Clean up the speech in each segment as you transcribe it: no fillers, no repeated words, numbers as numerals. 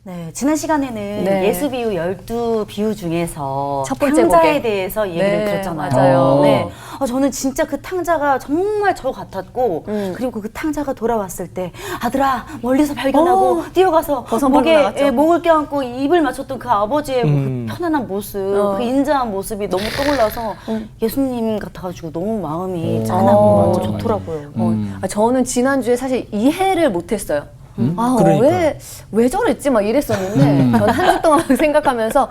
네, 지난 시간에는 네. 예수 비유 12비유 중에서 첫 번째 탕자에 곡에. 대해서 얘기를 네, 들었잖아요. 맞아요. 네. 저는 진짜 그 탕자가 정말 저 같았고 그리고 그 탕자가 돌아왔을 때 아들아 멀리서 발견하고 뛰어가서 버선발로 나갔죠. 목을 껴안고 입을 맞췄던 그 아버지의 그 편안한 모습, 그 인자한 모습이 너무 떠올라서 예수님 같아가지고 너무 마음이 짠하고 좋더라고요. 저는 지난주에 사실 이해를 못했어요. 그러니까요. 왜 저랬지? 막 이랬었는데, 저는 한 주 동안 생각하면서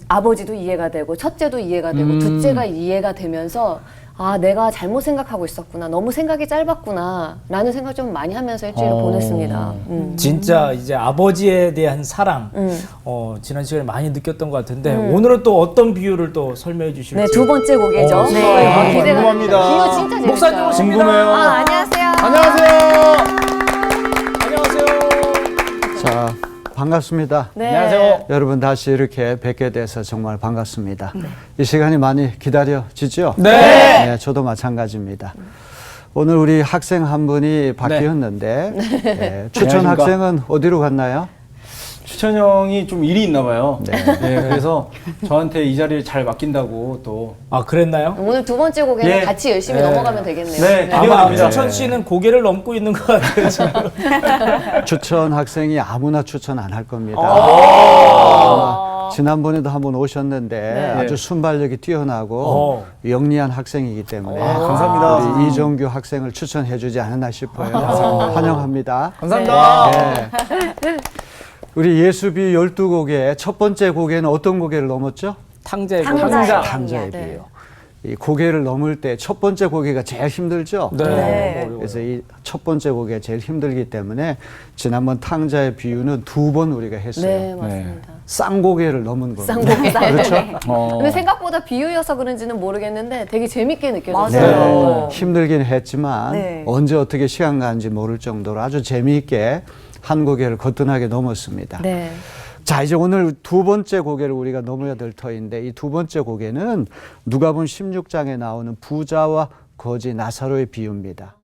아버지도 이해가 되고, 첫째도 이해가 되고, 둘째가 이해가 되면서, 내가 잘못 생각하고 있었구나. 너무 생각이 짧았구나. 라는 생각 좀 많이 하면서 일주일을 보냈습니다. 진짜 이제 아버지에 대한 사랑, 지난 시간에 많이 느꼈던 것 같은데, 오늘은 또 어떤 비유를 또 설명해 주실지. 네, 두 번째 곡이죠. 네. 기대가 궁금합니다. 됩니다. 비유 진짜 재밌어요. 목사님 오십니다. 궁금해요. 안녕하세요. 안녕하세요. 안녕하세요. 자, 반갑습니다. 네. 안녕하세요. 여러분 다시 이렇게 뵙게 돼서 정말 반갑습니다. 이 시간이 많이 기다려지죠? 네. 저도 마찬가지입니다. 오늘 우리 학생 한 분이 바뀌었는데 추천 안녕하십니까. 학생은 어디로 갔나요? 추천 형이 좀 일이 있나 봐요. 네. 그래서 저한테 이 자리를 잘 맡긴다고 또. 아, 그랬나요? 오늘 두 번째 곡에는 예. 같이 열심히 넘어가면 되겠네요. 네, 기대가 아마 됩니다. 추천 씨는 고개를 넘고 있는 것 같아요, 지금. 추천 학생이 아무나 추천 안 할 겁니다. 아마 지난번에도 한번 오셨는데 아주 순발력이 뛰어나고 영리한 학생이기 때문에 감사합니다. 우리 이정규 학생을 추천해 주지 않았나 싶어요. 환영합니다. 감사합니다. 네. 우리 예수비 12곡의 첫 번째 곡에는 어떤 고개를 넘었죠? 탕자의 탕자의 비유. 이 고개를 넘을 때 첫 번째 고개가 제일 힘들죠? 네. 그래서 이 첫 번째 고개가 제일 힘들기 때문에 지난번 탕자의 비유는 두 번 우리가 했어요. 네, 맞습니다. 쌍고개를 넘은 겁니다. 쌍고개. 그렇죠? 근데 생각보다 비유여서 그런지는 모르겠는데 되게 재밌게 네. 느껴졌어요. 힘들긴 했지만 네. 언제 어떻게 시간 가는지 모를 정도로 아주 재미있게 한 고개를 거뜬하게 넘었습니다. 네. 자, 이제 오늘 두 번째 고개를 우리가 넘어야 될 터인데 이 두 번째 고개는 누가복음 16장에 나오는 부자와 거지 나사로의 비유입니다.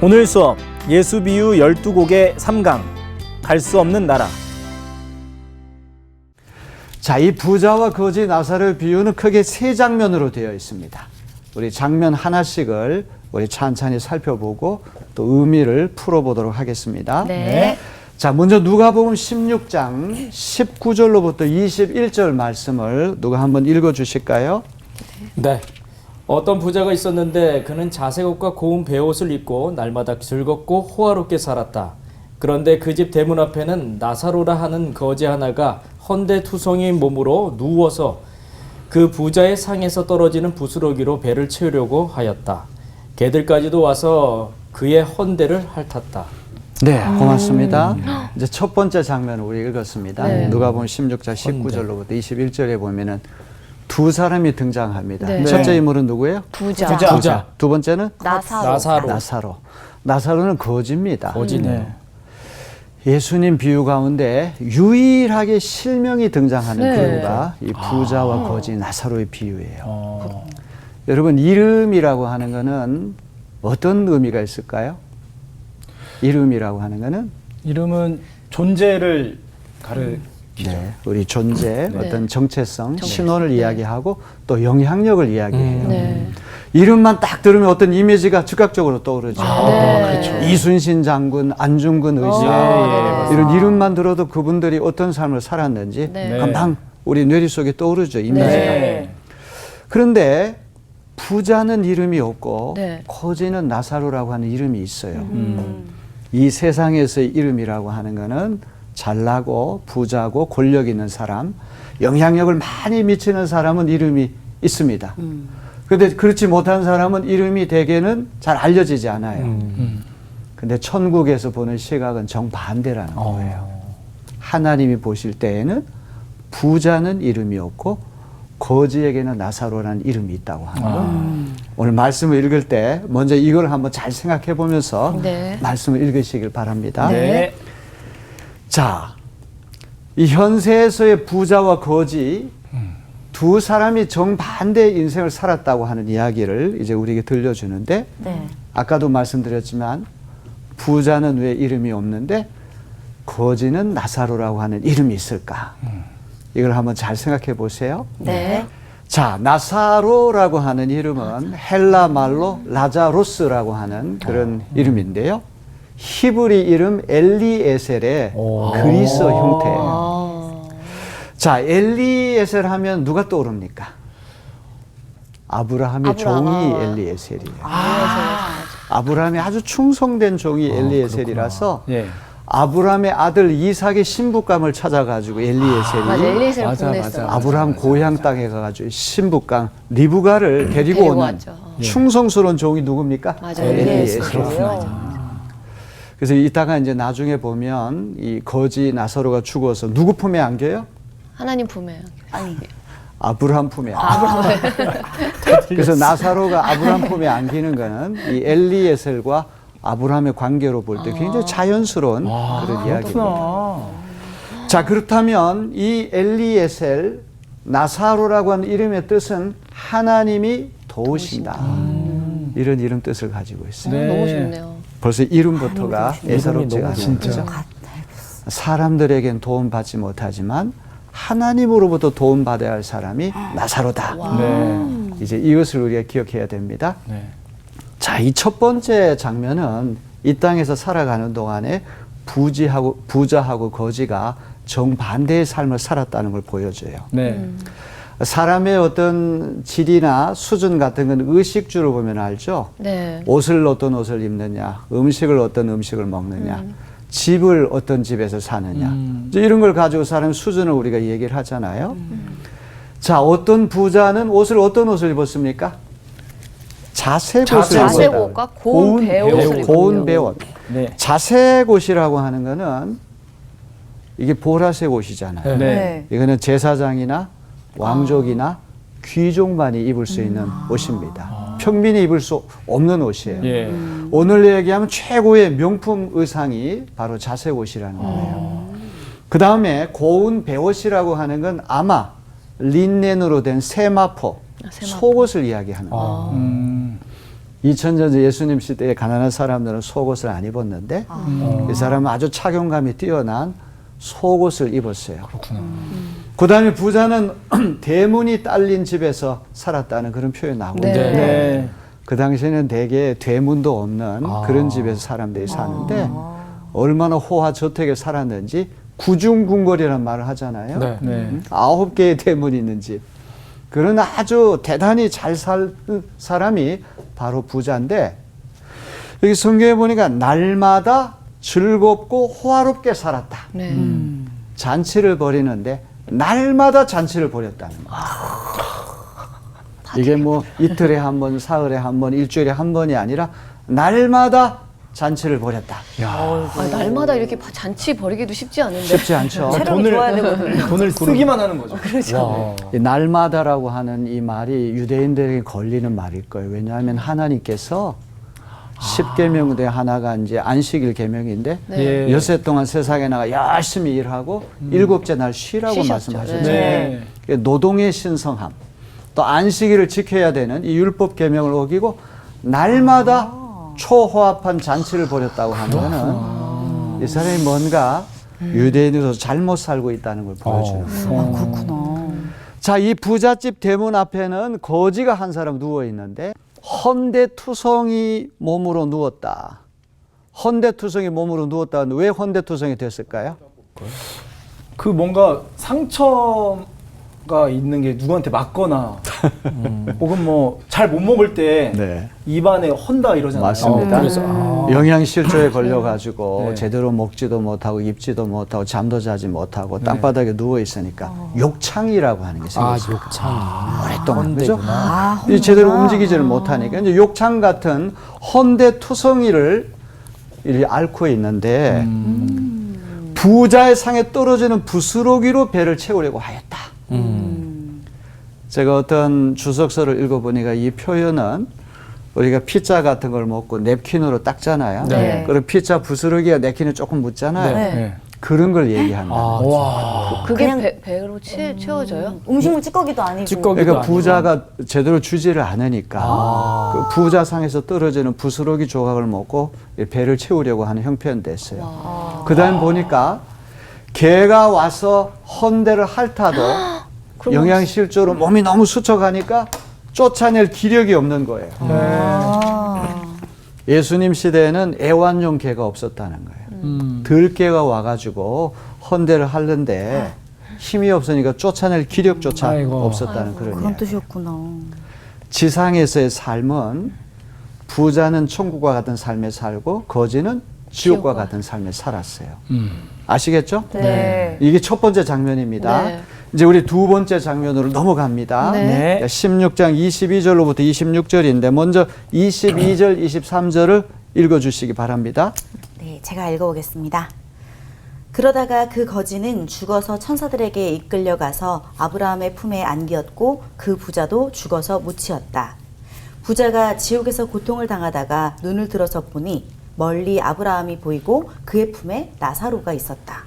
오늘 수업 예수 비유 12곡의 3강 갈 수 없는 나라. 자, 이 부자와 거지 나사로의 비유는 크게 세 장면으로 되어 있습니다. 우리 장면 하나씩을 우리 찬찬히 살펴보고 또 의미를 풀어보도록 하겠습니다. 네. 자, 먼저 누가복음 16장 19절로부터 21절 말씀을 누가 한번 읽어 주실까요? 네. 어떤 부자가 있었는데 그는 자색옷과 고운 베옷을 입고 날마다 즐겁고 호화롭게 살았다. 그런데 그 집 대문 앞에는 나사로라 하는 거지 하나가 헌데투성이인 몸으로 누워서 그 부자의 상에서 떨어지는 부스러기로 배를 채우려고 하였다. 개들까지도 와서 그의 헌데를 핥았다. 네, 고맙습니다. 이제 첫 번째 장면을 우리 읽었습니다. 네. 누가복음 16장 19절로부터 21절에 보면은 두 사람이 등장합니다. 네. 첫째 인물은 누구예요? 부자. 두 번째는 나사로. 나사로. 나사로는 거지입니다. 거지네요. 예수님 비유 가운데 유일하게 실명이 등장하는 네. 비유가 이 부자와 거지 나사로의 비유예요. 여러분, 이름이라고 하는 거는 어떤 의미가 있을까요? 이름이라고 하는 거는 이름은 존재를 가르치죠. 네, 우리 존재, 네. 어떤 정체성, 신원을 이야기하고 또 영향력을 이야기해요. 네. 이름만 딱 들으면 어떤 이미지가 즉각적으로 떠오르죠. 그렇죠. 이순신 장군, 안중근 의사 이런 이름만 들어도 그분들이 어떤 삶을 살았는지 네. 금방 우리 뇌리 속에 떠오르죠, 이미지가. 네. 그런데 부자는 이름이 없고 네. 거지는 나사로라고 하는 이름이 있어요. 이 세상에서의 이름이라고 하는 거는 잘나고 부자고 권력 있는 사람, 영향력을 많이 미치는 사람은 이름이 있습니다. 그런데 그렇지 못한 사람은 이름이 대개는 잘 알려지지 않아요. 근데 천국에서 보는 시각은 정반대라는 거예요. 하나님이 보실 때에는 부자는 이름이 없고 거지에게는 나사로라는 이름이 있다고 하는 거. 오늘 말씀을 읽을 때 먼저 이걸 한번 잘 생각해 보면서 네. 말씀을 읽으시길 바랍니다. 네. 자, 이 현세에서의 부자와 거지 두 사람이 정반대의 인생을 살았다고 하는 이야기를 이제 우리에게 들려주는데 네. 아까도 말씀드렸지만 부자는 왜 이름이 없는데 거지는 나사로라고 하는 이름이 있을까? 이걸 한번 잘 생각해 보세요. 네. 자, 나사로라고 하는 이름은 헬라 말로 라자로스라고 하는 그런 이름인데요. 히브리 이름 엘리에셀의 그리스 형태예요. 자, 엘리에셀 하면 누가 떠오릅니까? 아브라함의 종이 엘리에셀이에요. 아브라함이 아주 충성된 종이 엘리에셀이라서 예. 아브라함의 아들 이삭의 신부감을 찾아가지고 엘리에셀이 맞아, 엘리에셀 맞아, 보냈어. 맞아. 아브라함 고향 땅에 가가지고 신부감 리브가를 데리고 데리고 오는 왔죠. 충성스러운 종이 누굽니까? 맞아, 엘리에셀이에요. 그래서 이따가 이제 나중에 보면 이 거지 나사로가 죽어서 누구 품에 안겨요? 하나님 품에요. 아니. 아브라함 품에. 그래서 나사로가 아브라함 품에 안기는 거는 이 엘리에셀과 아브라함의 관계로 볼 때 굉장히 자연스러운 그런 이야기입니다. 자, 그렇다면 이 엘리에셀 나사로라고 하는 이름의 뜻은 하나님이 도우신다. 이런 이름 뜻을 가지고 있어요. 네. 너무 좋네요. 벌써 이름부터가 애사롭지가 않은 진짜. 거죠. 사람들에겐 도움받지 못하지만 하나님으로부터 도움받아야 할 사람이 나사로다. 네. 이제 이것을 우리가 기억해야 됩니다. 네. 자, 이 첫 번째 장면은 이 땅에서 살아가는 동안에 부자하고 거지가 정반대의 삶을 살았다는 걸 보여줘요. 네. 사람의 어떤 질이나 수준 같은 건 의식주로 보면 알죠. 네. 옷을 어떤 옷을 입느냐, 음식을 어떤 음식을 먹느냐, 집을 어떤 집에서 사느냐, 이제 이런 걸 가지고 사람 수준을 우리가 얘기를 하잖아요. 자, 어떤 부자는 어떤 옷을 입었습니까? 자색 옷을 자색 입었다. 옷과 고운 배옷을 입고요. 고운 배옷. 네. 자색 옷이라고 하는 거는 이게 보라색 옷이잖아요. 네. 이거는 제사장이나 왕족이나 귀족만이 입을 수 있는 옷입니다. 평민이 입을 수 없는 옷이에요. 예. 오늘 얘기하면 최고의 명품 의상이 바로 자색 옷이라는 거예요. 그 다음에 고운 배옷이라고 하는 건 아마 린넨으로 된 세마포, 속옷을 이야기하는 거예요. 2000년 전 예수님 시대에 가난한 사람들은 속옷을 안 입었는데 이 사람은 아주 착용감이 뛰어난 속옷을 입었어요. 그 다음에 부자는 대문이 딸린 집에서 살았다는 그런 표현이 나오는데 네. 네. 그 당시에는 대개 대문도 없는 그런 집에서 사람들이 사는데 얼마나 호화저택에 살았는지 구중궁궐이라는 말을 하잖아요. 네. 네. 9개의 대문이 있는 집. 그런 아주 대단히 잘 살 사람이 바로 부자인데 여기 성경에 보니까 날마다 즐겁고 호화롭게 살았다. 네. 잔치를 벌이는데 날마다 잔치를 벌였다는 거예요. 이게 뭐 이틀에 한 번, 사흘에 한 번, 일주일에 한 번이 아니라 날마다 잔치를 벌였다. 날마다 이렇게 잔치 벌이기도 쉽지 않은데. 쉽지 않죠. 체력이 좋아야 되거든요. 돈을 쓰기만 하는 거죠. 그렇죠. 이 날마다라고 하는 이 말이 유대인들에게 걸리는 말일 거예요. 왜냐하면 하나님께서 10계명 중 하나가 이제 안식일 계명인데 네. 예. 엿새 동안 세상에 나가 열심히 일하고 일곱째 날 쉬라고 쉬셨죠. 말씀하셨죠. 네. 노동의 신성함, 또 안식일을 지켜야 되는 이 율법 계명을 어기고 날마다 초호합한 잔치를 벌였다고 하는 거는 이 사람이 뭔가 유대인으로서 잘못 살고 있다는 걸 보여주는 거예요. 그렇구나. 자, 이 부잣집 대문 앞에는 거지가 한 사람 누워 있는데 헌대투성이 몸으로 누웠다. 헌대투성이 몸으로 누웠다. 왜 헌대투성이 됐을까요? 그 뭔가 상처가 있는 게 누구한테 맞거나 혹은 뭐 잘 못 먹을 때 네. 입안에 헌다 이러잖아요. 맞습니다. 그래서 영양실조에 걸려가지고 네. 제대로 먹지도 못하고 입지도 못하고 잠도 자지 못하고 땅바닥에 누워 있으니까 욕창이라고 하는 게 생겼어요. 욕창. 오랫동안 그죠? 아, 이 제대로 움직이지를 못하니까 이제 욕창 같은 헌대투성이를 이렇게 앓고 있는데 부자의 상에 떨어지는 부스러기로 배를 채우려고 하였다. 제가 어떤 주석서를 읽어보니까 이 표현은 우리가 피자 같은 걸 먹고 냅킨으로 닦잖아요. 네. 그리고 피자 부스러기가 냅킨에 조금 묻잖아요. 네. 네. 그런 걸 얘기한다. 와. 그게 그냥- 배로 채워져요? 음식물 찌꺼기도 아니고. 찌꺼기. 그러니까 아니고. 부자가 제대로 주지를 않으니까 그 부자상에서 떨어지는 부스러기 조각을 먹고 배를 채우려고 하는 형편됐어요. 그 다음에 보니까 개가 와서 헌대를 핥아도 영양실조로 몸이 너무 수척하니까 쫓아낼 기력이 없는 거예요. 예수님 시대에는 애완용 개가 없었다는 거예요. 들개가 와가지고 헌대를 핥는데 힘이 없으니까 쫓아낼 기력조차 아이고. 없었다는 그런 그런 이야기. 뜻이었구나. 지상에서의 삶은 부자는 천국과 같은 삶에 살고 거지는 지옥과 같은 삶에 살았어요. 아시겠죠? 네. 이게 첫 번째 장면입니다. 네. 이제 우리 두 번째 장면으로 넘어갑니다. 네. 16장 22절로부터 26절인데 먼저 22절, 23절을 읽어주시기 바랍니다. 네, 제가 읽어보겠습니다. 그러다가 그 거지는 죽어서 천사들에게 이끌려가서 아브라함의 품에 안기었고 그 부자도 죽어서 묻히었다. 부자가 지옥에서 고통을 당하다가 눈을 들어서 보니 멀리 아브라함이 보이고 그의 품에 나사로가 있었다.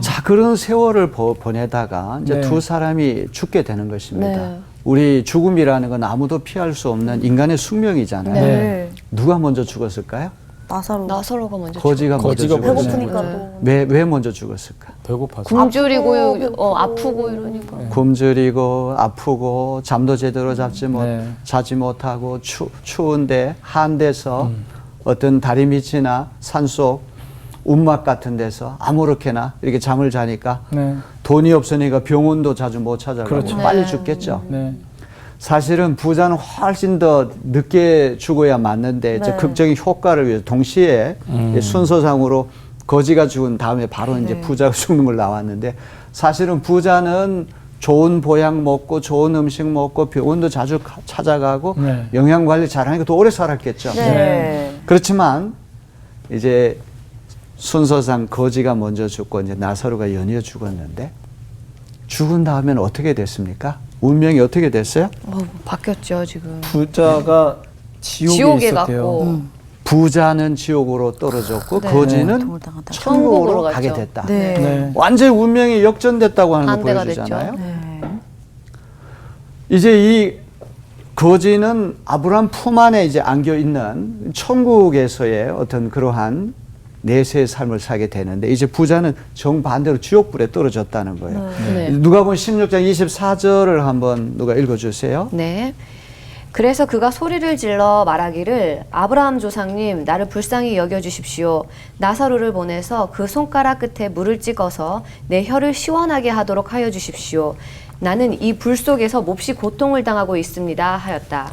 자, 그런 세월을 보내다가 이제 네. 두 사람이 죽게 되는 것입니다. 네. 우리 죽음이라는 건 아무도 피할 수 없는 인간의 숙명이잖아요. 네. 누가 먼저 죽었을까요? 나사로가 먼저 거지가 먼저 거지가 죽었어요. 배고프니까 네. 또. 왜 먼저 죽었을까? 배고파서. 굶주리고 아프고 이러니까. 굶주리고 아프고 잠도 제대로 네. 자지 못하고 추운데 한데서 어떤 다리 밑이나 산속 움막 같은 데서 아무렇게나 이렇게 잠을 자니까 네. 돈이 없으니까 병원도 자주 못 찾아가고 그렇죠. 빨리 네. 죽겠죠. 네. 사실은 부자는 훨씬 더 늦게 죽어야 맞는데 이제 네. 극적인 효과를 위해서 동시에 순서상으로 거지가 죽은 다음에 바로 이제 부자가 죽는 걸 나왔는데 사실은 부자는 좋은 보약 먹고 좋은 음식 먹고 병원도 자주 찾아가고 네. 영양 관리 잘하니까 더 오래 살았겠죠. 네. 그렇지만 이제 순서상 거지가 먼저 죽고 이제 나사로가 연이어 죽었는데 죽은 다음에는 어떻게 됐습니까? 운명이 어떻게 됐어요? 바뀌었죠 지금. 부자가 지옥에 있었대요. 갔고 부자는 지옥으로 떨어졌고 네. 거지는 고통을 당하다가. 천국으로 천국으로 가게 갔죠. 됐다. 네. 네. 완전히 운명이 역전됐다고 하는 걸 반대가 보여주잖아요. 됐죠. 네. 이제 이 거지는 아브라함 품 안에 이제 안겨 있는 천국에서의 어떤 그러한 내세의 삶을 살게 되는데 이제 부자는 정반대로 지옥불에 떨어졌다는 거예요. 네. 누가복음 16장 24절을 한번 누가 읽어주세요. 네. 그래서 그가 소리를 질러 말하기를 아브라함 조상님 나를 불쌍히 여겨주십시오. 나사로를 보내서 그 손가락 끝에 물을 찍어서 내 혀를 시원하게 하도록 하여 주십시오. 나는 이 불 속에서 몹시 고통을 당하고 있습니다 하였다.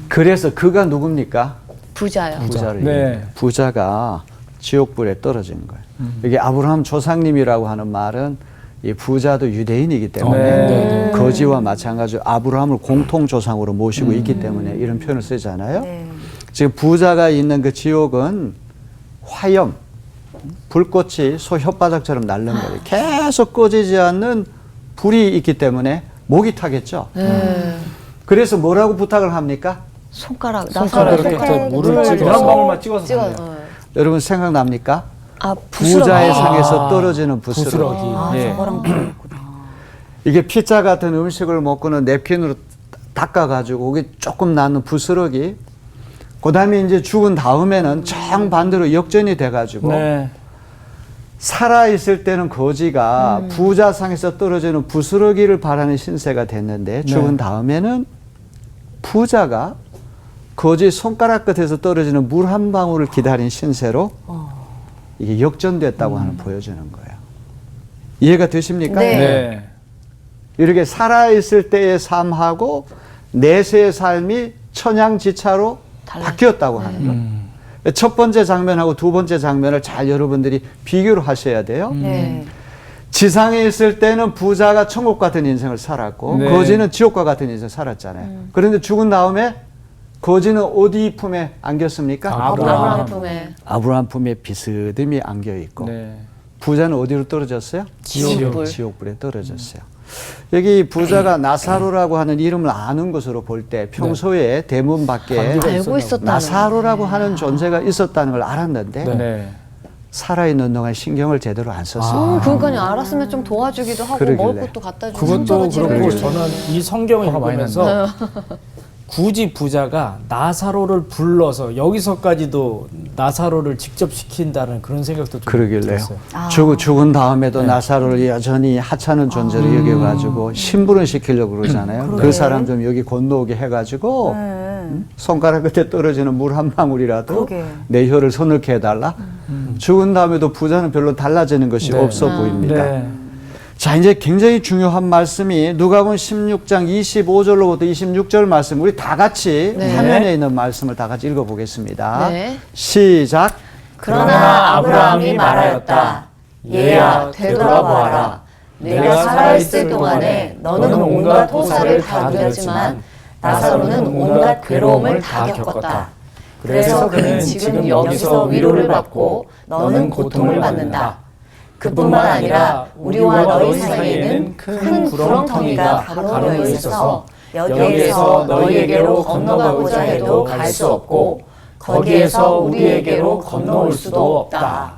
그래서 그가 누굽니까? 부자요. 부자를 네. 얘기해요. 부자가 지옥불에 떨어진 거예요. 이게 아브라함 조상님이라고 하는 말은 이 부자도 유대인이기 때문에 네. 거지와 마찬가지로 아브라함을 공통 조상으로 모시고 있기 때문에 이런 표현을 쓰잖아요. 네. 지금 부자가 있는 그 지옥은 화염, 불꽃이 소 혓바닥처럼 날는 거예요. 계속 꺼지지 않는 불이 있기 때문에 목이 타겠죠. 그래서 뭐라고 부탁을 합니까? 손가락 손가락 나사로 끝에 물을 물 한 찍어서 방울만 찍어서 찍어. 달래요. 여러분 생각납니까? 아 부자의 상에서 떨어지는 부스러기. 부스러기. 아, 예. 저거랑 다르구나. 이게 피자 같은 음식을 먹고는 냅킨으로 닦아가지고 이게 조금 나는 부스러기. 그 다음에 이제 죽은 다음에는 정반대로 역전이 돼가지고 네. 살아있을 때는 거지가 부자상에서 떨어지는 부스러기를 바라는 신세가 됐는데 죽은 다음에는 부자가 거지 손가락 끝에서 떨어지는 물 한 방울을 기다린 신세로 이게 역전됐다고 하는 보여주는 거예요. 이해가 되십니까? 네. 네. 이렇게 살아있을 때의 삶하고 내세의 삶이 천양지차로 바뀌었다고 하는 거예요. 첫 번째 장면하고 두 번째 장면을 잘 여러분들이 비교를 하셔야 돼요. 네. 지상에 있을 때는 부자가 천국 같은 인생을 살았고 네. 거지는 지옥과 같은 인생을 살았잖아요. 그런데 죽은 다음에 거지는 어디 품에 안겼습니까? 아브라함 품에 아브라함 품에 비스듬히 안겨 있고 네. 부자는 어디로 떨어졌어요? 지옥불. 지옥불에 떨어졌어요. 여기 부자가 나사로라고 하는 이름을 아는 것으로 볼 때 평소에 대문 밖에 알고 있었다는 나사로라고 하는 존재가 있었다는 걸 알았는데 네. 살아있는 동안 신경을 제대로 안 썼어요. 그러니까요. 알았으면 좀 도와주기도 하고 그러길래. 먹을 것도 갖다 주고 그것도 상처도 그렇고 치료해주고. 저는 이 성경을 화가 많이 읽으면서 굳이 부자가 나사로를 불러서 여기서까지도 나사로를 직접 시킨다는 그런 생각도 좀 그러길래요. 들었어요. 죽은 다음에도 나사로를 여전히 하찮은 존재로 여겨가지고 심부름 시키려고 그러잖아요. 그 그러게. 사람 좀 여기 건너오게 해가지고 손가락 끝에 떨어지는 물 한 방울이라도 그러게. 내 혀를 서늘게 해달라. 죽은 다음에도 부자는 별로 달라지는 것이 네. 없어 보입니다. 네. 자, 이제 굉장히 중요한 말씀이 누가복음 16장 25절로부터 26절 말씀, 우리 다 같이 네. 화면에 있는 말씀을 다 같이 읽어보겠습니다. 네. 시작. 그러나 아브라함이 말하였다. 얘야 되돌아보아라. 내가 살아있을 동안에 너는 온갖 호사를 다 누렸지만 나사로는 온갖 괴로움을 다 겪었다. 그래서 그는 지금 여기서 위로를 받고 너는 고통을 받는다. 그뿐만 아니라 우리와 너희 사이에는 큰 구렁텅이가 가로되어 있어서 여기에서 너희에게로 건너가고자 해도 갈 수 없고 거기에서 우리에게로 건너올 수도 없다.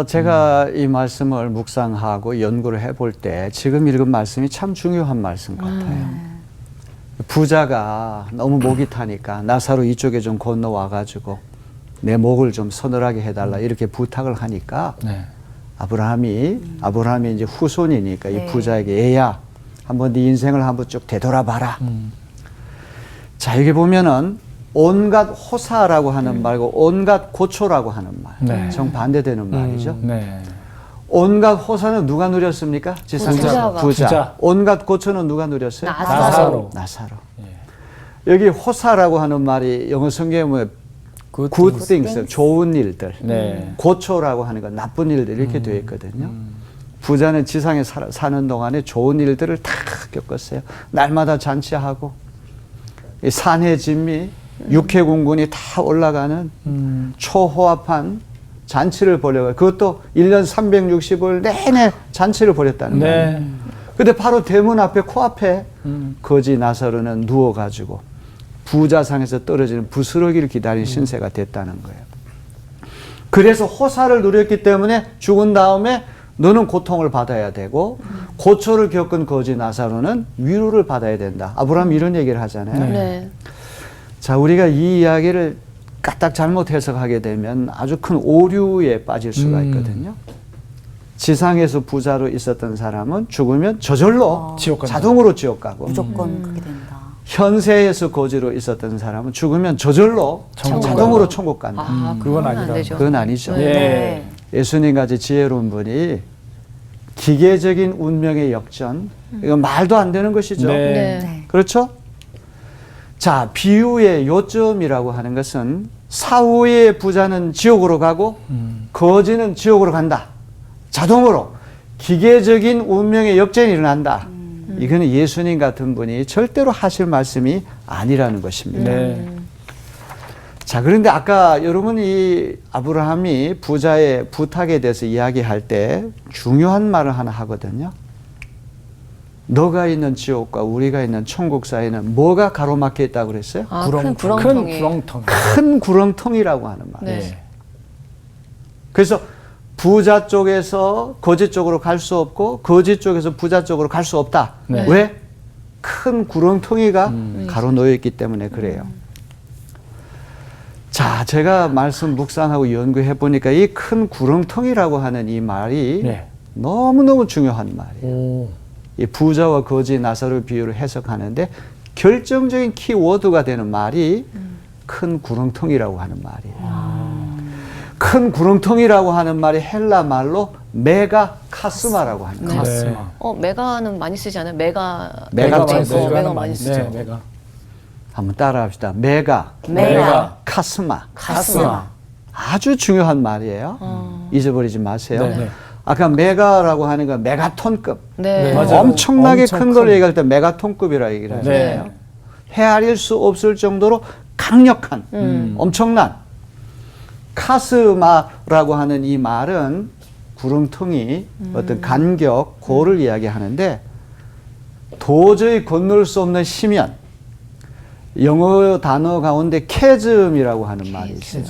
제가 이 말씀을 묵상하고 연구를 해볼 때 지금 읽은 말씀이 참 중요한 말씀 같아요. 부자가 너무 목이 타니까 나사로 이쪽에 좀 건너와가지고 내 목을 좀 서늘하게 해달라 이렇게 부탁을 하니까 네. 아브라함이 이제 후손이니까 네. 이 부자에게 애야 한번 네 인생을 한번 쭉 되돌아봐라. 자, 여기 보면은 온갖 호사라고 하는 말고 온갖 고초라고 하는 말. 네. 정반대되는 말이죠. 네. 온갖 호사는 누가 누렸습니까? 부자가. 부자. 온갖 고초는 누가 누렸어요? 나사로. 나사로. 여기 호사라고 하는 말이 영어 성경에 보면 good things, 좋은 일들. 네. 고초라고 하는 건 나쁜 일들 이렇게 되어 있거든요. 부자는 지상에 사는 동안에 좋은 일들을 다 겪었어요. 날마다 잔치하고 이 산해 진미, 육해공군이 다 올라가는 초호합한 잔치를 벌여요. 그것도 1년 360일 내내 잔치를 벌였다는 거예요. 네. 근데 바로 대문 앞에 코앞에 거지 나사로는 누워가지고 부자상에서 떨어지는 부스러기를 기다린 신세가 됐다는 거예요. 그래서 호사를 누렸기 때문에 죽은 다음에 너는 고통을 받아야 되고 고초를 겪은 거지 나사로는 위로를 받아야 된다. 아브라함이 이런 얘기를 하잖아요. 네. 자, 우리가 이 이야기를 까딱 잘못 해석하게 되면 아주 큰 오류에 빠질 수가 있거든요. 지상에서 부자로 있었던 사람은 죽으면 저절로 지옥 간다. 자동으로 지옥 가고 무조건 그렇게 된다. 현세에서 거지로 있었던 사람은 죽으면 저절로 천국 자동으로 간다. 천국 간다. 그건 아니다. 안 되죠. 그건 아니죠. 예. 네. 예수님같이 지혜로운 분이 기계적인 운명의 역전, 이건 말도 안 되는 것이죠. 네. 네. 네. 그렇죠? 자, 비유의 요점이라고 하는 것은 사후의 부자는 지옥으로 가고 거지는 지옥으로 간다. 자동으로 기계적인 운명의 역전이 일어난다. 이거는 예수님 같은 분이 절대로 하실 말씀이 아니라는 것입니다. 네. 자, 그런데 아까 여러분이 아브라함이 부자의 부탁에 대해서 이야기할 때 중요한 말을 하나 하거든요. 너가 있는 지옥과 우리가 있는 천국 사이는 뭐가 가로막혀 있다고 그랬어요? 큰 큰 구렁텅이. 구렁텅이. 큰 구렁텅이라고 하는 말이에요. 네. 그래서 부자 쪽에서 거지 쪽으로 갈 수 없고 거지 쪽에서 부자 쪽으로 갈 수 없다. 네. 왜? 큰 구렁텅이가 가로놓여 있기 때문에 그래요. 자, 제가 말씀 묵상하고 연구해 보니까 이 큰 구렁텅이라고 하는 이 말이 네. 너무너무 중요한 말이에요. 오. 이 부자와 거지 나사로 비유를 해석하는데 결정적인 키워드가 되는 말이 큰 구렁텅이라고 하는 말이에요. 큰 구렁텅이라고 하는 말이 헬라 말로 메가 카스마라고 하는 거예요. 네. 메가는 많이 쓰지 않아요? 메가 메가 많이 많이 쓰죠. 쓰죠. 메가 많이 쓰죠. 네, 메가. 한번 따라합시다. 메가 메가 카스마. 카스마. 아주 중요한 말이에요. 잊어버리지 마세요. 네, 네. 아까 메가라고 하는 건 메가톤급. 네. 네, 맞아요. 엄청나게 엄청 큰 걸 큰. 얘기할 때 메가톤급이라고 얘기를 네. 하잖아요. 헤아릴 수 없을 정도로 강력한 엄청난 카스마라고 하는 이 말은 구렁텅이 어떤 간격, 고를 이야기하는데 도저히 건널 수 없는 심연. 영어 단어 가운데 캐즘이라고 하는 말이 있어요.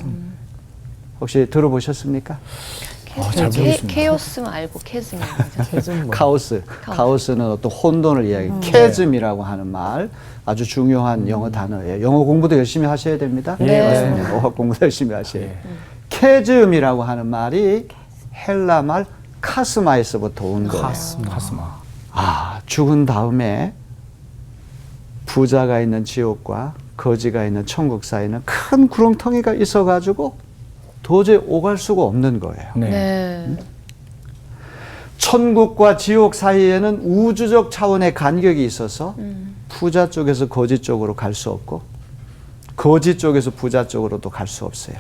혹시 들어보셨습니까? 잘 모르겠습니다. 케오스만 알고 캐즈만 알죠. 캐즘 뭐. 카오스. 카오스는 어떤 혼돈을 이야기. 캐즘이라고 하는 말 아주 중요한 영어 단어예요. 영어 공부도 열심히 하셔야 됩니다. 네, 맞습니다. 어학 공부도 열심히 하셔야 돼요. 캐즘이라고 하는 말이 헬라 말 카스마에서부터 온 거예요. 가스마. 아, 죽은 다음에 부자가 있는 지옥과 거지가 있는 천국 사이는 큰 구렁텅이가 있어가지고 도저히 오갈 수가 없는 거예요. 네. 네. 천국과 지옥 사이에는 우주적 차원의 간격이 있어서 부자 쪽에서 거지 쪽으로 갈 수 없고 거지 쪽에서 부자 쪽으로도 갈 수 없어요.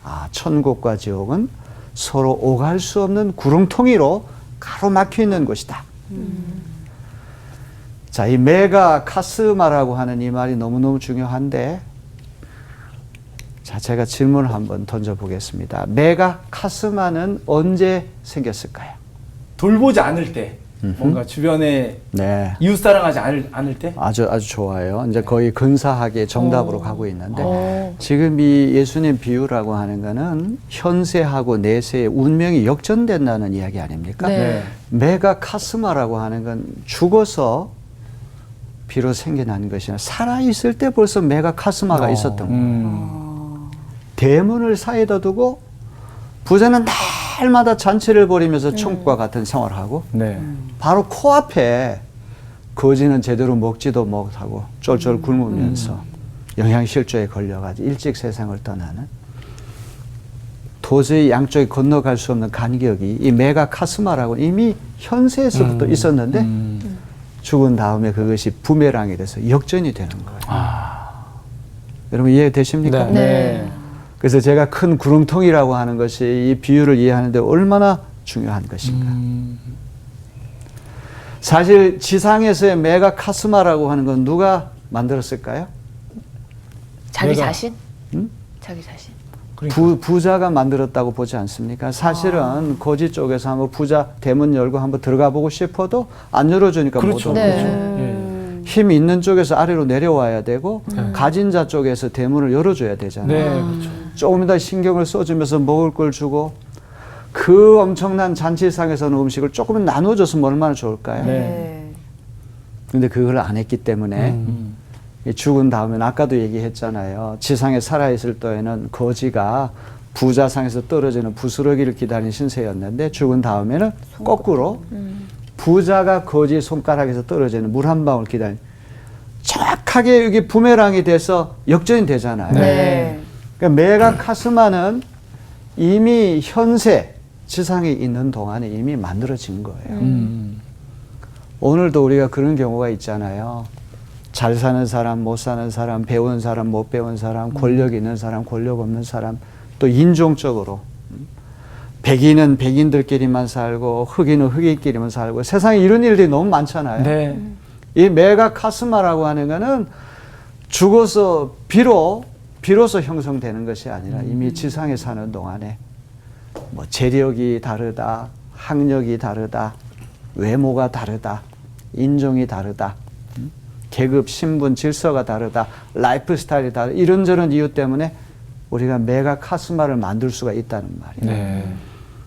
아, 천국과 지옥은 서로 오갈 수 없는 구렁텅이로 가로막혀 있는 곳이다. 자, 이 메가 카스마라고 하는 이 말이 너무너무 중요한데, 자, 제가 질문을 한번 던져보겠습니다. 메가 카스마는 언제 생겼을까요? 돌보지 않을 때, 뭔가 주변에 네. 이웃사랑하지 않을 때? 아주 좋아요. 이제 거의 근사하게 정답으로 가고 있는데, 지금 이 예수님 비유라고 하는 거는 현세하고 내세의 운명이 역전된다는 이야기 아닙니까? 네. 메가 카스마라고 하는 건 죽어서 비로 생겨난 것이 아니라 살아있을 때 벌써 메가 카스마가 있었던 거예요. 대문을 사이에다 두고 부자는 날마다 잔치를 벌이면서 천국과 같은 생활을 하고 네. 바로 코앞에 거지는 제대로 먹지도 못하고 쫄쫄 굶으면서 영양실조에 걸려가지고 일찍 세상을 떠나는, 도저히 양쪽에 건너갈 수 없는 간격이 이 메가 카스마라고 이미 현세에서부터 있었는데 죽은 다음에 그것이 부메랑이 돼서 역전이 되는 거예요. 여러분 이해되십니까? 네. 네. 그래서 제가 큰 구렁텅이라고 하는 것이 이 비유를 이해하는데 얼마나 중요한 것인가. 사실 지상에서의 메가 카스마라고 하는 건 누가 만들었을까요? 자기 내가- 자신? 응? 자기 자신. 부자가 만들었다고 보지 않습니까? 사실은 거지 쪽에서 한번 부자 대문 열고 한번 들어가 보고 싶어도 안 열어주니까 그렇죠. 못 오는 네. 거죠. 힘 있는 쪽에서 아래로 내려와야 되고 가진 자 쪽에서 대문을 열어줘야 되잖아요. 네, 그렇죠. 조금 더 신경을 써주면서 먹을 걸 주고 그 엄청난 잔치상에서는 음식을 조금은 나눠줬으면 얼마나 좋을까요? 네. 근데 그걸 안 했기 때문에 이 죽은 다음엔 아까도 얘기했잖아요. 지상에 살아있을 때에는 거지가 부자상에서 떨어지는 부스러기를 기다리는 신세였는데 죽은 다음에는 거꾸로 부자가 거지 손가락에서 떨어지는 물 한 방울 기다리는, 정확하게 이게 부메랑이 돼서 역전이 되잖아요. 네. 그러니까 메가 카스마는 이미 현세 지상에 있는 동안에 이미 만들어진 거예요. 오늘도 우리가 그런 경우가 있잖아요. 잘 사는 사람, 못 사는 사람, 배운 사람, 못 배운 사람, 권력 있는 사람, 권력 없는 사람, 또 인종적으로 백인은 백인들끼리만 살고 흑인은 흑인끼리만 살고, 세상에 이런 일들이 너무 많잖아요. 네. 이 메가 카스마라고 하는 거는 죽어서 비로소 형성되는 것이 아니라 이미 지상에 사는 동안에 뭐 재력이 다르다, 학력이 다르다, 외모가 다르다, 인종이 다르다, 계급, 신분, 질서가 다르다, 라이프 스타일이 다르다, 이런저런 이유 때문에 우리가 메가 카스마를 만들 수가 있다는 말이에요. 네.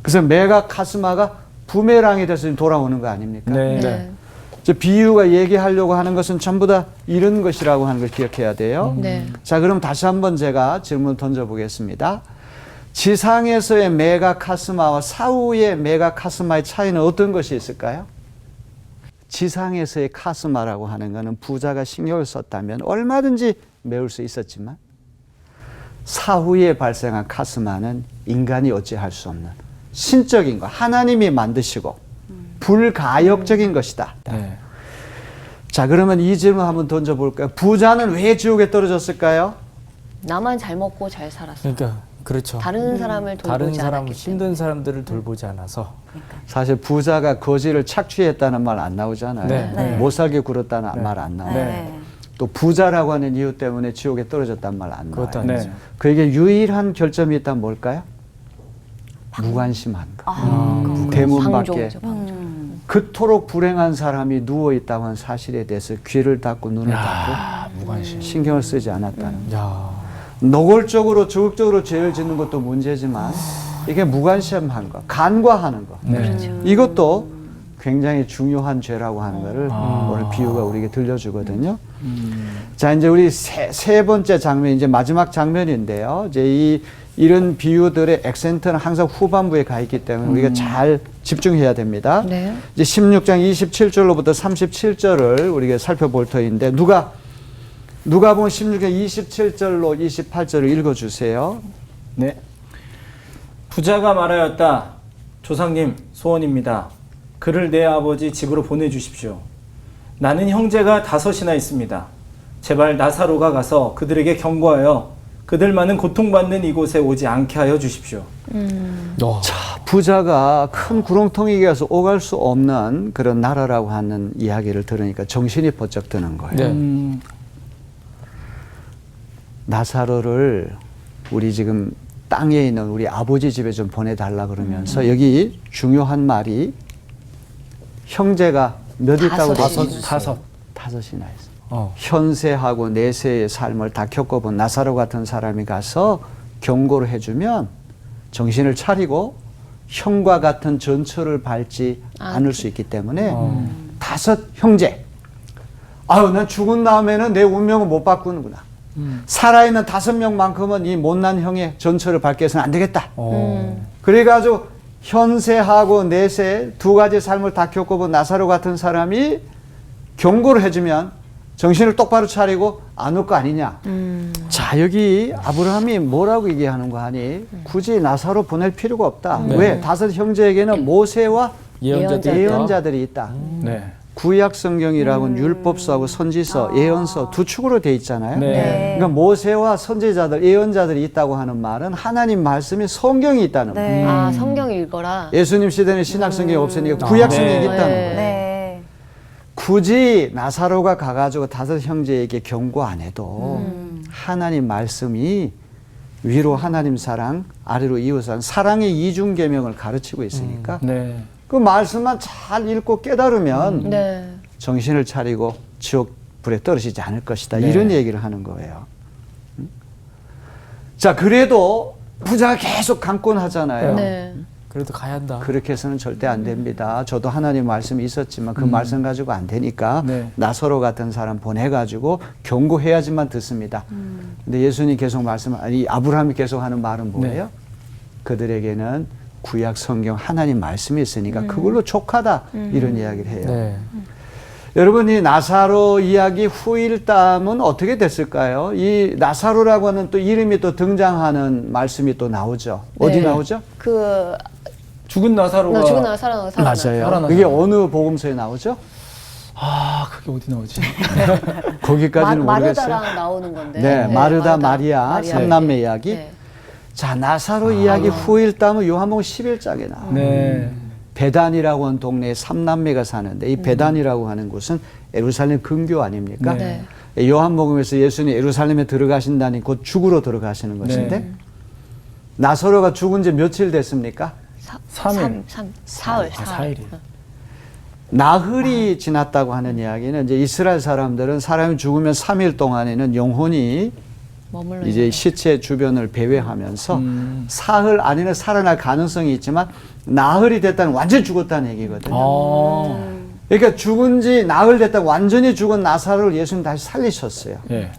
그래서 메가 카스마가 부메랑이 돼서 돌아오는 거 아닙니까? 네. 네. 저 비유가 얘기하려고 하는 것은 전부 다 이런 것이라고 하는 걸 기억해야 돼요. 네. 자, 그럼 다시 한번 제가 질문 던져보겠습니다. 지상에서의 메가 카스마와 사후의 메가 카스마의 차이는 어떤 것이 있을까요? 지상에서의 카스마라고 하는 것은 부자가 신경을 썼다면 얼마든지 메울 수 있었지만, 사후에 발생한 카스마는 인간이 어찌할 수 없는 신적인 것, 하나님이 만드시고 불가역적인 것이다. 네. 자, 그러면 이 질문 한번 던져볼까요? 부자는 왜 지옥에 떨어졌을까요? 나만 잘 먹고 잘 살았어. 그러니까 그렇죠. 다른 사람을 돌보지 다른 사람 않았기 힘든 때문에. 사람들을 돌보지 않아서. 사실 부자가 거지를 착취했다는 말 안 나오잖아요. 네. 네. 못 살게 굴었다는 말 안 나와요. 네. 또 부자라고 하는 이유 때문에 지옥에 떨어졌다는 말 안 나와요. 그것도 네. 아니죠. 그에게 유일한 결점이 있다면 뭘까요? 무관심한 것. 대문 밖에 방종이죠, 방종. 그토록 불행한 사람이 누워 있다고 하는 사실에 대해서 귀를 닫고 눈을 닫고 무관심. 신경을 쓰지 않았다는 것. 야. 노골적으로 적극적으로 죄를 짓는 것도 문제지만 이게 무관심한 거, 간과하는 거. 이것도 굉장히 중요한 죄라고 하는 거를 오늘 비유가 우리에게 들려주거든요. 자, 이제 우리 세 번째 장면, 이제 마지막 장면인데요. 이제 이런 비유들의 액센트는 항상 후반부에 가 있기 때문에 우리가 잘 집중해야 됩니다. 네. 이제 16장 27절로부터 37절을 우리가 살펴볼 터인데 누가복음 16장 27절로 28절을 읽어주세요. 네. 부자가 말하였다. 조상님 소원입니다. 그를 내 아버지 집으로 보내주십시오. 나는 형제가 5이나 있습니다. 제발 나사로가 가서 그들에게 경고하여 그들만은 고통받는 이곳에 오지 않게 하여 주십시오. 자, 부자가 큰 구렁텅이에 가서 오갈 수 없는 그런 나라라고 하는 이야기를 들으니까 정신이 번쩍 드는 거예요. 네. 나사로를 우리 지금 땅에 있는 우리 아버지 집에 좀 보내달라 그러면서 여기 중요한 말이 형제가 몇 있다고 그랬어요? 다섯이나 있어요. 현세하고 내세의 삶을 다 겪어본 나사로 같은 사람이 가서 경고를 해주면 정신을 차리고 형과 같은 전철을 밟지 않을 수 있기 때문에 5 형제. 아유, 난 죽은 다음에는 내 운명을 못 바꾸는구나. 살아있는 5명만큼은 이 못난 형의 전철을 밟게 해서는 안 되겠다. 그래가지고 현세하고 내세 2가지 삶을 다 겪어본 나사로 같은 사람이 경고를 해주면 정신을 똑바로 차리고 안 올 거 아니냐. 자, 여기 아브라함이 뭐라고 얘기하는 거 하니 굳이 나사로 보낼 필요가 없다. 왜? 5 형제에게는 모세와 예언자들이 있다. 네. 구약 성경이라고는 율법서하고 선지서, 예언서 두 축으로 돼 있잖아요. 네. 그러니까 모세와 선지자들, 예언자들이 있다고 하는 말은 하나님 말씀이 성경이 있다는 거예요. 아, 성경 읽어라. 예수님 시대는 신약 성경이 없으니까 구약 성경이 있다는 거예요. 네. 굳이 나사로가 가가지고 5 형제에게 경고 안 해도 하나님 말씀이 위로 하나님 사랑, 아래로 이웃 사랑, 사랑의 이중 계명을 가르치고 있으니까 네. 그 말씀만 잘 읽고 깨달으면 네. 정신을 차리고 지옥 불에 떨어지지 않을 것이다. 네. 이런 얘기를 하는 거예요. 자, 그래도 부자가 계속 강권하잖아요. 네. 그래도 가야 한다. 그렇게 해서는 절대 안 됩니다. 저도 하나님 말씀이 있었지만 그 말씀 가지고 안 되니까 네. 나사로 같은 사람 보내가지고 경고해야지만 듣습니다. 근데 예수님 계속 아니 아브라함이 계속 하는 말은 뭐예요? 네. 그들에게는 구약 성경 하나님 말씀이 있으니까 그걸로 족하다 이런 이야기를 해요. 네. 여러분, 이 나사로 이야기 후일담은 어떻게 됐을까요? 이 나사로라고 하는 또 이름이 또 등장하는 말씀이 또 나오죠. 어디 네. 나오죠? 그 죽은 나사로가 죽은 나 살아나. 맞아요. 살아나서. 그게 어느 복음서에 나오죠? 그게 어디 나오지? 거기까지는 모르겠어요. 마르다랑 나오는 건데. 네, 마르다, 마리아, 삼남매 이야기. 네. 자, 나사로 이야기 후일담은 요한복음 11장에 나와요. 네. 베단이라고 하는 동네에 3남매가 사는데 이 베단이라고 하는 곳은 예루살렘 근교 아닙니까? 네. 요한복음에서 예수님이 예루살렘에 들어가신다니 곧 죽으러 들어가시는 것인데 나사로가 죽은 지 며칠 됐습니까? 3일. 사흘. 4일이. 나흘이 지났다고 하는 이야기는 이제 이스라엘 사람들은 사람이 죽으면 3일 동안에는 영혼이 머물러 이제 있는 시체 주변을 배회하면서 사흘 안에는 살아날 가능성이 있지만 나흘이 됐다는 완전히 죽었다는 얘기거든요. 그러니까 죽은 지 나흘 됐다 완전히 죽은 나사로를 예수님 다시 살리셨어요. 네.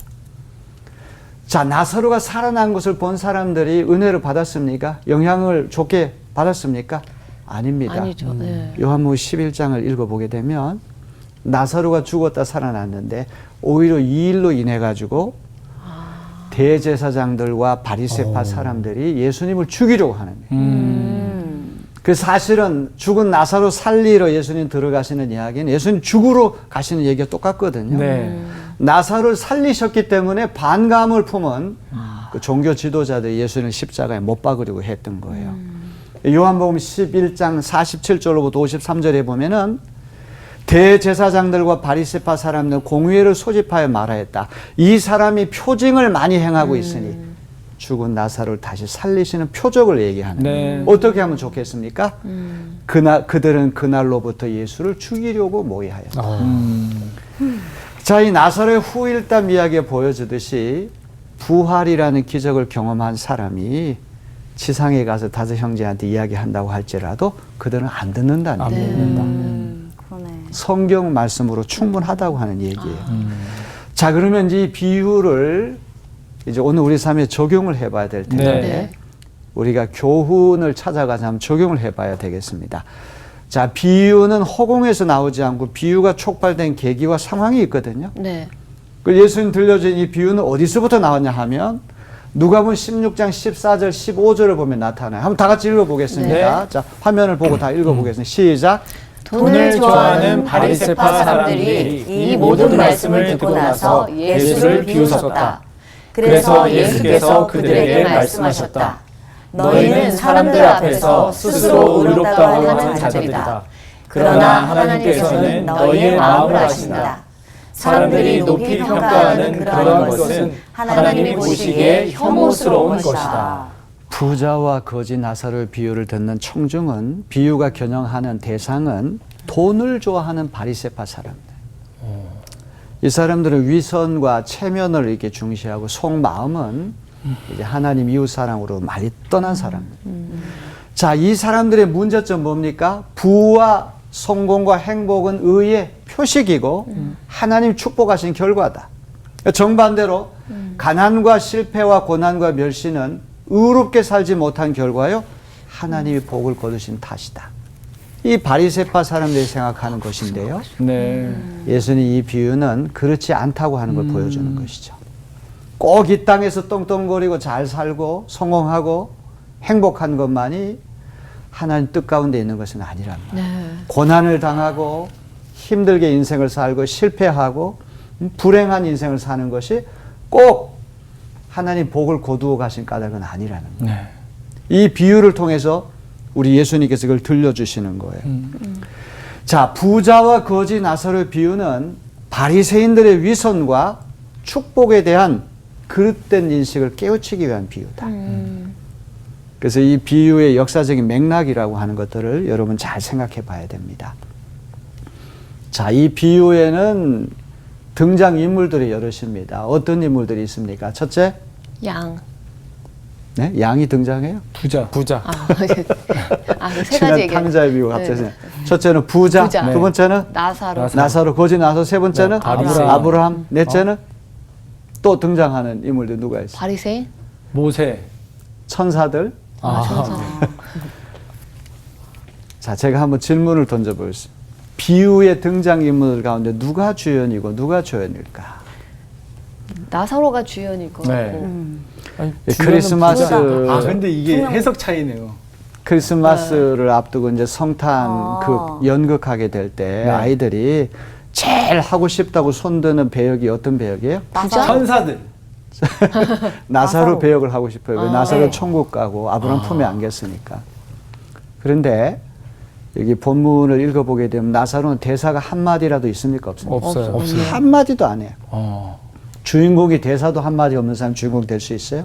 자, 나사로가 살아난 것을 본 사람들이 은혜를 받았습니까? 영향을 좋게 받았습니까? 아닙니다. 아니죠. 네. 요한복음 11장을 읽어보게 되면 나사로가 죽었다 살아났는데 오히려 이 일로 인해 가지고 대제사장들과 바리새파 사람들이 예수님을 죽이려고 하는 거예요. 그 사실은 죽은 나사로 살리러 예수님 들어가시는 이야기는 예수님 죽으러 가시는 얘기가 똑같거든요. 네. 나사로를 살리셨기 때문에 반감을 품은 그 종교 지도자들이 예수님을 십자가에 못 박으려고 했던 거예요. 요한복음 11장 47절로부터 53절에 보면은 대제사장들과 바리새파 사람들 공회를 소집하여 말하였다. 이 사람이 표징을 많이 행하고 있으니 죽은 나사로를 다시 살리시는 표적을 얘기하는 거예요. 어떻게 하면 좋겠습니까? 그들은 그날로부터 예수를 죽이려고 모의하였다. 자, 이 나사로의 후일담 이야기에 보여주듯이 부활이라는 기적을 경험한 사람이 지상에 가서 다섯 형제한테 이야기한다고 할지라도 그들은 안 듣는다는 안 얘기예요. 믿는다. 그러네. 성경 말씀으로 충분하다고 하는 얘기예요. 자, 그러면 이제 이 비유를 이제 오늘 우리 삶에 적용을 해봐야 될 텐데 네. 우리가 교훈을 찾아가서 한번 적용을 해봐야 되겠습니다. 자, 비유는 허공에서 나오지 않고 비유가 촉발된 계기와 상황이 있거든요. 네. 그 예수님 들려준 이 비유는 어디서부터 나왔냐 하면 누가복음 16장 14절 15절을 보면 나타나요. 한번 다 같이 읽어보겠습니다. 자, 화면을 보고 다 읽어보겠습니다. 시작. 돈을 좋아하는 바리새파 사람들이 이 모든 말씀을 듣고 나서 예수를 비웃었다. 그래서 예수께서 그들에게 말씀하셨다. 너희는 사람들 앞에서 스스로 의롭다고 하는 자들이다. 그러나 하나님께서는 너희의 마음을 아신다. 사람들이 높이 평가하는 그러한 것은 하나님이 보시기에 혐오스러운 것이다. 부자와 거지 나사로의 비유를 듣는 청중은 비유가 겨냥하는 대상은 돈을 좋아하는 바리새파 사람들. 이 사람들은 위선과 체면을 이렇게 중시하고 속마음은 이제 하나님 이웃 사랑으로 많이 떠난 사람들. 자, 이 사람들의 문제점 뭡니까? 부와 성공과 행복은 의의 표식이고 하나님 축복하신 결과다. 정반대로 가난과 실패와 고난과 멸시는 의롭게 살지 못한 결과요, 하나님이 복을 거두신 탓이다. 이 바리새파 사람들이 생각하는 것인데요. 네. 예수님 이 비유는 그렇지 않다고 하는 걸 보여주는 것이죠. 꼭 이 땅에서 떵떵거리고 잘 살고 성공하고 행복한 것만이 하나님 뜻 가운데 있는 것은 아니랍니다. 네. 고난을 당하고 힘들게 인생을 살고 실패하고 불행한 인생을 사는 것이 꼭 하나님 복을 거두어 가신 까닭은 아니라는 거예요. 네. 이 비유를 통해서 우리 예수님께서 그걸 들려주시는 거예요. 자, 부자와 거지 나사로의 비유는 바리새인들의 위선과 축복에 대한 그릇된 인식을 깨우치기 위한 비유다. 그래서 이 비유의 역사적인 맥락이라고 하는 것들을 여러분 잘 생각해 봐야 됩니다. 자, 이 비유에는 등장인물들이 여럿입니다. 어떤 인물들이 있습니까? 첫째, 양. 네? 양이 등장해요? 부자. 세 친한 가지 얘기. 탕자의 비유 갑자기. 네. 첫째는 부자, 부자. 두 번째는 나사로. 나사로, 거지 나사로, 세 번째는 네, 아브라함. 아브라함, 넷째는 또 등장하는 인물들 누가 있어요? 바리새인? 모세. 천사들. 천사. 자, 제가 한번 질문을 던져보겠습니다. 비유의 등장인물 가운데 누가 주연이고 누가 조연일까? 나사로가 주연일 것 네. 같고. 아니, 크리스마스 근데 이게 해석 차이네요. 크리스마스를 앞두고 이제 성탄 극 연극하게 될 때 네. 아이들이 제일 하고 싶다고 손드는 배역이 어떤 배역이에요? 부자? 천사들. 나사로 나사로. 배역을 하고 싶어요. 왜 나사로 네. 천국 가고 아브라함 품에 안겼으니까. 그런데 여기 본문을 읽어보게 되면 나사로는 대사가 한마디라도 있습니까? 없습니까? 없어요. 한마디도 안 해요. 어. 주인공이 대사도 한마디 없는 사람 주인공 될 수 있어요?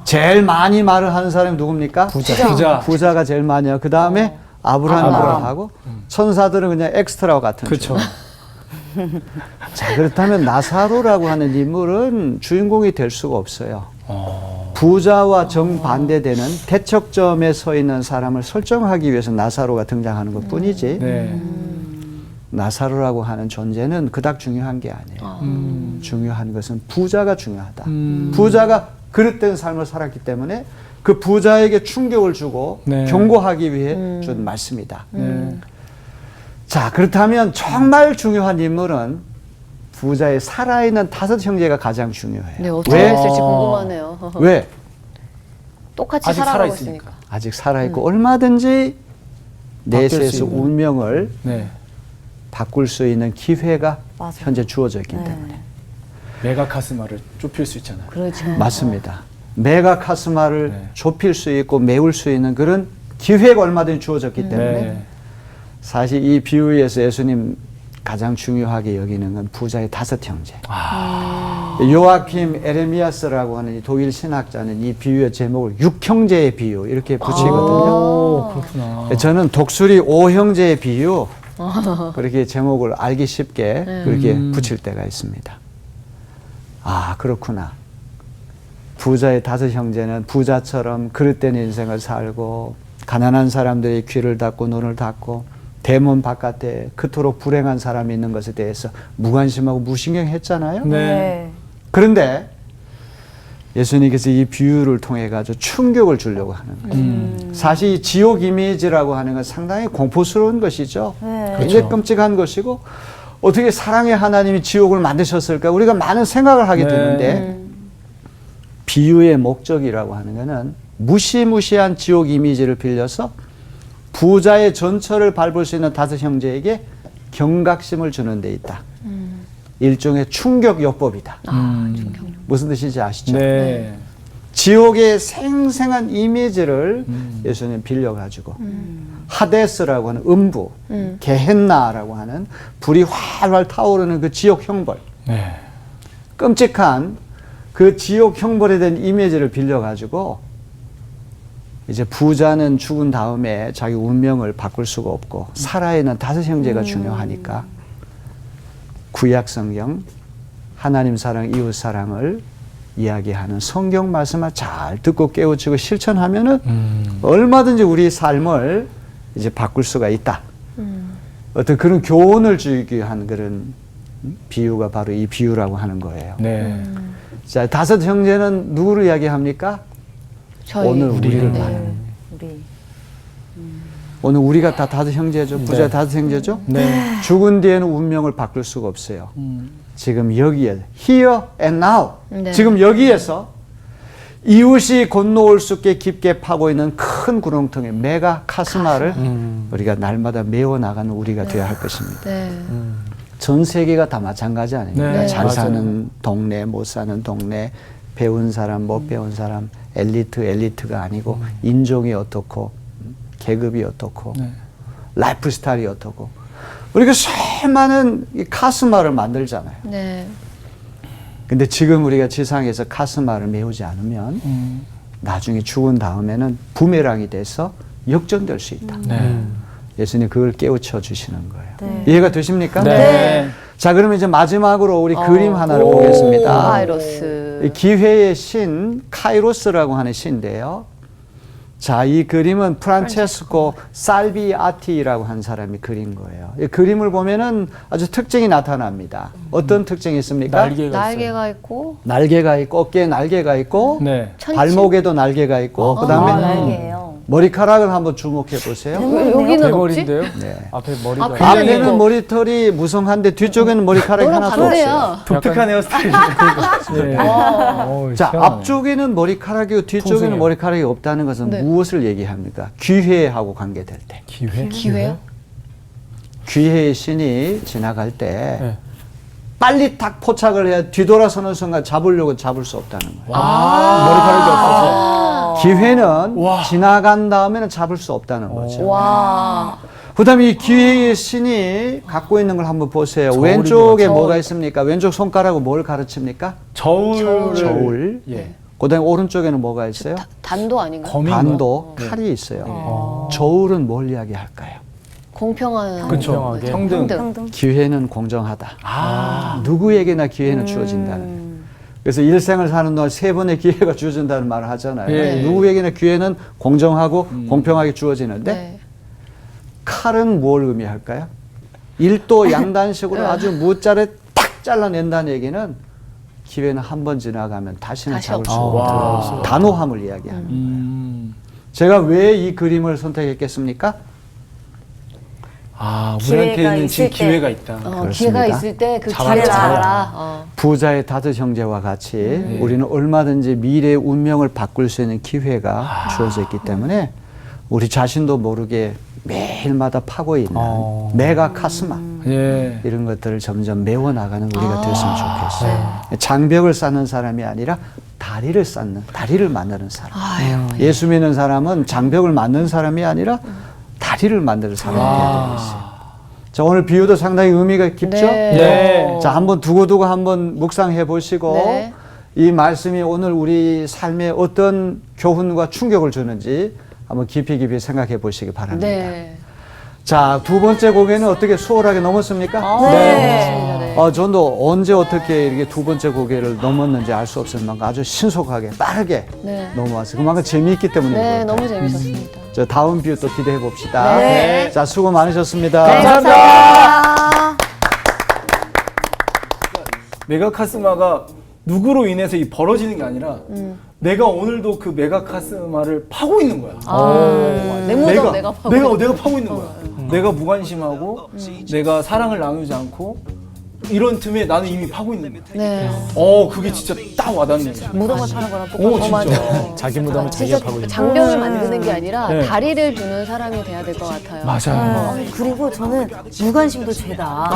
제일 많이 말을 하는 사람이 누굽니까? 부자. 부자가 제일 많이 해요. 그 다음에 아브라함이 아브라함. 하고 천사들은 그냥 엑스트라 같은 그렇죠. 자, 그렇다면 나사로라고 하는 인물은 주인공이 될 수가 없어요. 부자와 정반대되는 대척점에 서 있는 사람을 설정하기 위해서 나사로가 등장하는 것 뿐이지 네. 나사로라고 하는 존재는 그닥 중요한 게 아니에요. 중요한 것은 부자가 중요하다. 부자가 그릇된 삶을 살았기 때문에 그 부자에게 충격을 주고 네. 경고하기 위해 준 말씀이다. 네. 자, 그렇다면 정말 중요한 인물은 부자의 살아있는 다섯 형제가 가장 중요해요. 네, 어떻게 왜? 됐을지 궁금하네요. 왜? 똑같이 아직 살아가고 살아있으니까. 있으니까. 아직 살아있고 얼마든지 바뀔 수 내세에서 있는. 운명을 네. 바꿀 수 있는 기회가 맞아요. 현재 주어져 있기 네. 때문에. 메가카스마를 좁힐 수 있잖아요. 그렇죠. 맞습니다. 메가카스마를 네. 좁힐 수 있고 메울 수 있는 그런 기회가 얼마든지 주어졌기 때문에 네. 사실 이 비유에서 예수님 가장 중요하게 여기는 건 부자의 다섯 형제. 요아킴 에레미야스라고 하는 이 독일 신학자는 이 비유의 제목을 육형제의 비유 이렇게 붙이거든요. 오, 그렇구나. 저는 독수리 오형제의 비유 그렇게 제목을 알기 쉽게 그렇게 붙일 때가 있습니다. 아, 그렇구나. 부자의 5 형제는 부자처럼 그릇된 인생을 살고 가난한 사람들이 귀를 닫고 눈을 닫고 대문 바깥에 그토록 불행한 사람이 있는 것에 대해서 무관심하고 무신경했잖아요. 네. 그런데 예수님께서 이 비유를 통해 가지고 충격을 주려고 하는 거예요. 사실 이 지옥 이미지라고 하는 건 상당히 공포스러운 것이죠. 네. 굉장히 끔찍한 것이고 어떻게 사랑의 하나님이 지옥을 만드셨을까 우리가 많은 생각을 하게 네. 되는데 비유의 목적이라고 하는 것은 무시무시한 지옥 이미지를 빌려서 부자의 전철을 밟을 수 있는 5 형제에게 경각심을 주는 데 있다. 일종의 충격요법이다. 무슨 뜻인지 아시죠? 네. 지옥의 생생한 이미지를 예수님 빌려가지고 하데스라고 하는 음부, 게헨나라고 하는 불이 활활 타오르는 그 지옥 형벌, 네. 끔찍한 그 지옥 형벌에 대한 이미지를 빌려가지고 이제 부자는 죽은 다음에 자기 운명을 바꿀 수가 없고 살아있는 5 형제가 중요하니까 구약 성경 하나님 사랑, 이웃 사랑을 이야기하는 성경 말씀을 잘 듣고 깨우치고 실천하면은 얼마든지 우리 삶을 이제 바꿀 수가 있다. 어떤 그런 교훈을 주기 위한 그런 비유가 바로 이 비유라고 하는 거예요. 네. 자, 5 형제는 누구를 이야기합니까? 저희 오늘 우리를 네. 말하는. 우리 오늘 우리가 다 5 형제죠. 부자 5 형제죠. 네. 죽은 뒤에는 운명을 바꿀 수가 없어요. 지금 여기에 here and now 네. 지금 여기에서 이웃이 건너올 수 있게 깊게 파고 있는 큰 구렁텅이 메가 카스마를 우리가 날마다 메워나가는 우리가 되어야 할 것입니다. 네. 전 세계가 다 마찬가지 아닙니까? 네, 잘 맞아요. 사는 동네, 못 사는 동네, 배운 사람, 못 배운 사람, 엘리트가 아니고 인종이 어떻고 계급이 어떻고 네. 라이프 스타일이 어떻고 우리가 수많은 이 카스마를 만들잖아요. 네. 근데 지금 우리가 지상에서 카스마를 메우지 않으면 나중에 죽은 다음에는 부메랑이 돼서 역전될 수 있다. 네. 예수님 그걸 깨우쳐 주시는 거예요. 네. 이해가 되십니까? 네. 자, 그러면 이제 마지막으로 우리 그림 하나를 보겠습니다. 카이로스. 이 기회의 신 카이로스라고 하는 시인데요. 자, 이 그림은 프란체스코 살비아티라고 한 사람이 그린 거예요. 이 그림을 보면은 아주 특징이 나타납니다. 어떤 특징이 있습니까? 날개가 있고 날개가 있고 어깨에 날개가 있고 네. 발목에도 날개가 있고 그다음에 날개예요. 머리카락을 한번 주목해 보세요. 왜 여기는 없지? 대머리인데요? 네. 앞에 머리가 아, 굉장히 앞에는 이거. 머리털이 무성한데 뒤쪽에는 머리카락이 너랑 하나도 없어요. 반대야. 독특한 헤어스타일. 네. 자, 앞쪽에는 머리카락이고 뒤쪽에는 통성이요. 머리카락이 없다는 것은 네. 무엇을 얘기합니까? 기회하고 관계될 때. 기회? 기회요? 기회의 신이 지나갈 때 네. 빨리 딱 포착을 해야 뒤돌아서는 순간 잡으려고 잡을 수 없다는 거예요. 머리카락이 없어서. 기회는 지나간 다음에는 잡을 수 없다는 거죠. 와. 그다음에 이 기회의 신이 갖고 있는 걸 한번 보세요. 저울이 왼쪽에 저울. 뭐가 있습니까? 왼쪽 손가락은 뭘 가르칩니까? 저울을. 저울. 예. 그다음에 오른쪽에는 뭐가 있어요? 단도 아닌가? 검인가? 반도, 칼이 있어요. 저울은 뭘 이야기할까요? 공평한. 그렇죠. 공평하게. 평등. 평등. 기회는 공정하다. 아. 누구에게나 기회는 주어진다는. 그래서 일생을 사는 동안 3번의 기회가 주어진다는 말을 하잖아요. 예. 누구에게나 기회는 공정하고 공평하게 주어지는데 네. 칼은 뭘 의미할까요? 일도 양단식으로 아주 무자르 탁 잘라낸다는 얘기는 기회는 한 번 지나가면 다시는 다시 잡을 수 와. 없다. 단호함을 이야기합니다. 제가 왜 이 그림을 선택했겠습니까? 아, 기회가 우리한테는 지금 있을 때. 기회가 있다. 그렇습니다. 기회가 있을 때 그 잡아라, 기회를 잡아라. 잡아라. 부자의 5 형제와 같이 우리는 얼마든지 미래의 운명을 바꿀 수 있는 기회가 주어져 있기 때문에 우리 자신도 모르게 매일마다 파고 있는 메가 카스마 예. 이런 것들을 점점 메워나가는 우리가 됐으면 좋겠어요. 장벽을 쌓는 사람이 아니라 다리를 만드는 사람. 예수 믿는 사람은 장벽을 만드는 사람이 아니라 다리를 만드는 사람이 되어야 되겠어요. 자, 오늘 비유도 상당히 의미가 깊죠? 네. 네. 자, 한번 두고두고 한번 묵상해 보시고 네. 이 말씀이 오늘 우리 삶에 어떤 교훈과 충격을 주는지 한번 깊이 생각해 보시기 바랍니다. 네. 자, 2번째 곡에는 어떻게 수월하게 넘었습니까? 네. 저도 언제 어떻게 이렇게 두 번째 고개를 넘었는지 알 수 없을 만큼 아주 신속하게 빠르게 네. 넘어왔어요. 그만큼 재미있기 때문에. 네, 그렇다. 너무 재밌었습니다. 저 다음 뷰 또 기대해 봅시다. 네. 자, 수고 많으셨습니다. 감사합니다. 메가카스마가 누구로 인해서 이 벌어지는 게 아니라 내가 오늘도 그 메가카스마를 파고 있는 거야. 내 무덤 내가 파고. 내가 파고 있는 거야. 내가 무관심하고 내가 사랑을 나누지 않고 이런 틈에 나는 이미 파고 있는 거야. 네. 그게 진짜 딱 와닿네. 무덤을 파는 거랑 진짜. 똑같아. 자기 무덤을 자기가 파고 있는. 장벽을 만드는 게 아니라 네. 다리를 두는 사람이 돼야 될 것 같아요. 맞아요. 그리고 저는 무관심도 죄다.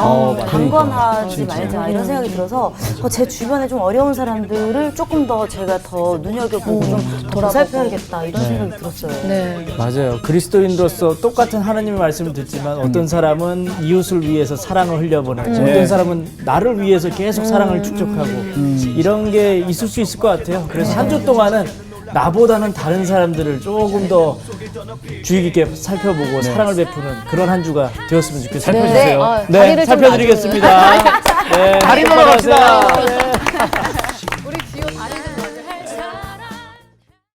방관하지 말자 이런 생각이 들어서 제 주변에 좀 어려운 사람들을 조금 더 제가 더 눈여겨보고 좀 보살펴야겠다 이런 생각이 들었어요. 네. 맞아요. 그리스도인으로서 똑같은 하나님의 말씀을 듣지만 어떤 사람은 이웃을 위해서 사랑을 흘려보내고 어떤 사람은 나를 위해서 계속 사랑을 축적하고 이런 게 있을 수 있을 것 같아요. 그래서 한 주 동안은 나보다는 다른 사람들을 조금 더 주의 깊게 살펴보고 사랑을 베푸는 그런 한 주가 되었으면 좋겠어요. 살펴주세요. 네. 다리를 좀 살펴드리겠습니다. 네, 다리 넘어갑시다. 네.